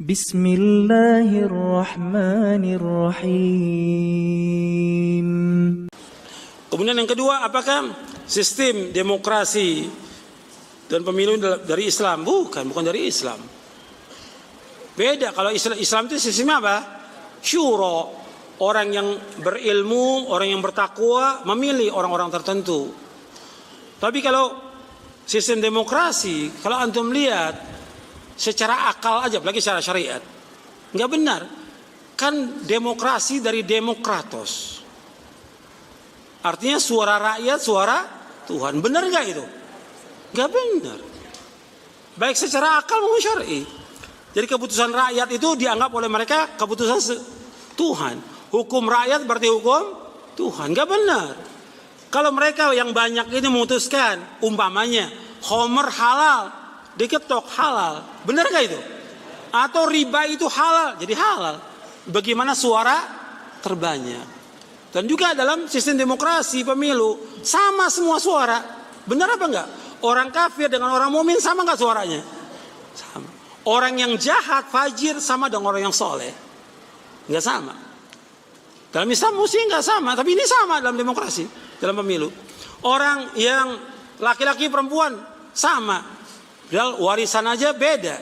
Bismillahirrahmanirrahim. Kemudian yang kedua, apakah sistem demokrasi dan pemilu dari Islam? Bukan dari Islam. Beda. Kalau Islam itu sistemnya apa? Syuro. Orang yang berilmu, orang yang bertakwa memilih orang-orang tertentu. Tapi kalau sistem demokrasi, kalau antum lihat secara akal aja, apalagi secara syariat, nggak benar. Kan demokrasi dari demokratos. Artinya suara rakyat, suara Tuhan. Benar nggak itu? Nggak benar. Baik secara akal maupun syar'i. Jadi keputusan rakyat itu dianggap oleh mereka keputusan Tuhan. Hukum rakyat berarti hukum Tuhan. Nggak benar. Kalau mereka yang banyak ini memutuskan, umpamanya Homer halal, diketok halal, benar nggak itu? Atau riba itu halal, jadi halal. Bagaimana suara terbanyak? Dan juga dalam sistem demokrasi pemilu sama semua suara. Benar apa enggak? Orang kafir dengan orang mukmin sama enggak suaranya? Sama. Orang yang jahat, fajir sama dengan orang yang soleh. Enggak sama. Dalam Islam mesti enggak sama, tapi ini sama dalam demokrasi, dalam pemilu. Orang yang laki-laki perempuan sama. Padahal warisan aja beda.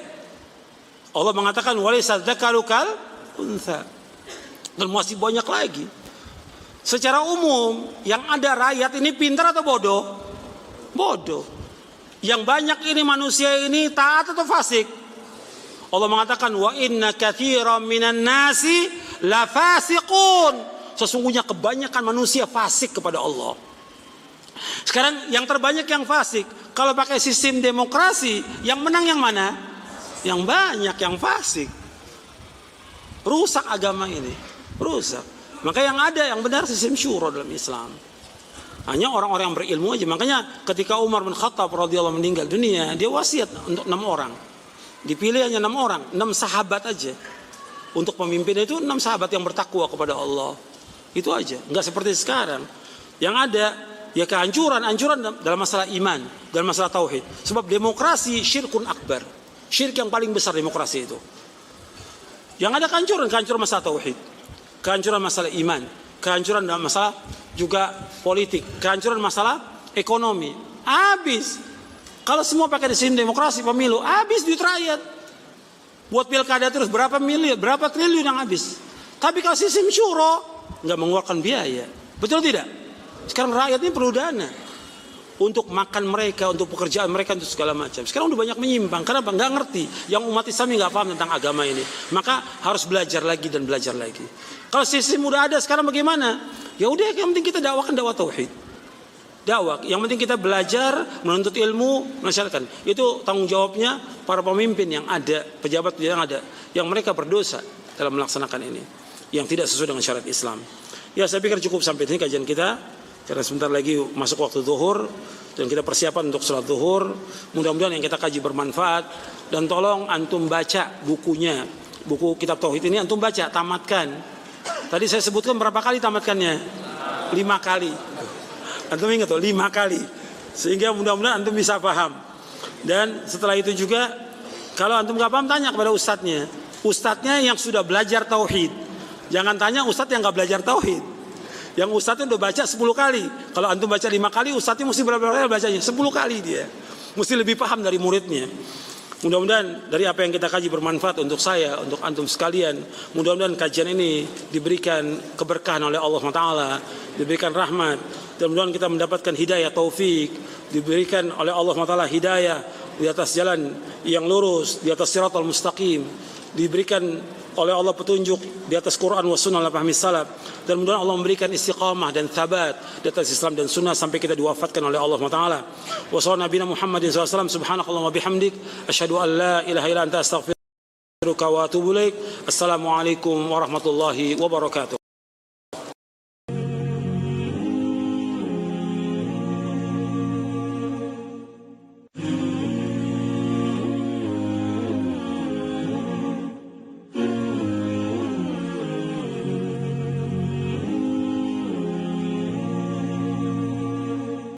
Allah mengatakan warisal dzakaru kal untha. Dan masih banyak lagi. Secara umum yang ada rakyat ini pintar atau bodoh? Bodoh. Yang banyak ini manusia ini taat atau fasik? Allah mengatakan wa inna katsiran minan nasi la fasiqun. Sesungguhnya kebanyakan manusia fasik kepada Allah. Sekarang yang terbanyak yang fasik. Kalau pakai sistem demokrasi, yang menang yang mana? Yang banyak yang fasik. Rusak agama ini. Rusak. Maka yang ada yang benar sistem syuro dalam Islam. Hanya orang-orang yang berilmu aja. Makanya ketika Umar bin Khattab radhiyallahu meninggal dunia, dia wasiat untuk 6 orang. Dipilih hanya 6 orang, 6 sahabat aja. Untuk pemimpin itu 6 sahabat yang bertakwa kepada Allah. Itu aja. Enggak seperti sekarang. Yang ada ya kehancuran dalam masalah iman, dalam masalah tauhid. Sebab demokrasi syirkun akbar. Syirik yang paling besar demokrasi itu. Yang ada kehancuran masalah tauhid. Kehancuran masalah iman, kehancuran dalam masalah juga politik, kehancuran masalah ekonomi. Habis. Kalau semua pakai sistem demokrasi pemilu, habis duit rakyat. Buat pilkada terus berapa miliar, berapa triliun yang habis. Tapi kalau sistem syuro nggak mengeluarkan biaya. Betul tidak? Sekarang rakyat ini perlu dana untuk makan mereka, untuk pekerjaan mereka, untuk segala macam. Sekarang udah banyak menyimpang. Kenapa? Nggak ngerti. Yang umat Islam nggak paham tentang agama ini. Maka harus belajar lagi dan belajar lagi. Kalau sistem udah ada, sekarang bagaimana? Ya udah, yang penting kita dakwakan dakwah tauhid. Dakwah. Yang penting kita belajar, menuntut ilmu, menasihkan. Itu tanggung jawabnya para pemimpin yang ada, pejabat yang ada, yang mereka berdosa dalam melaksanakan ini, yang tidak sesuai dengan syariat Islam. Ya, saya pikir cukup sampai sini kajian kita. Karena sebentar lagi masuk waktu zuhur dan kita persiapan untuk sholat zuhur. Mudah-mudahan yang kita kaji bermanfaat. Dan tolong antum baca bukunya, buku kitab tauhid ini antum baca, tamatkan. Tadi saya sebutkan berapa kali tamatkannya? 5 kali. Antum ingat tuh 5 kali. Sehingga mudah-mudahan antum bisa paham. Dan setelah itu juga kalau antum gak paham tanya kepada ustadznya. Ustadznya yang sudah belajar tauhid. Jangan tanya ustadz yang gak belajar tauhid. Yang ustadznya udah baca 10 kali. Kalau antum baca 5 kali, ustadznya mesti berapa kali bacanya? 10 kali dia. Mesti lebih paham dari muridnya. Mudah-mudahan dari apa yang kita kaji bermanfaat untuk saya, untuk antum sekalian. Mudah-mudahan kajian ini diberikan keberkahan oleh Allah SWT, diberikan rahmat, dan mudah-mudahan kita mendapatkan hidayah taufik, diberikan oleh Allah SWT hidayah di atas jalan yang lurus, di atas siratal mustaqim, diberikan oleh Allah petunjuk di atas Quran wa sunnah al-fahmi salaf, dan mudah-mudahan Allah memberikan istiqamah dan thabat di atas Islam dan sunnah sampai kita diwafatkan oleh Allah Taala. Wa sallallahu nabiyana Muhammadin sallallahu alaihi wasallam, subhanakallah wa bihamdik, asyhadu an la ilaha illa anta astaghfiruka wa atubu ilaik. Assalamualaikum warahmatullahi wabarakatuh.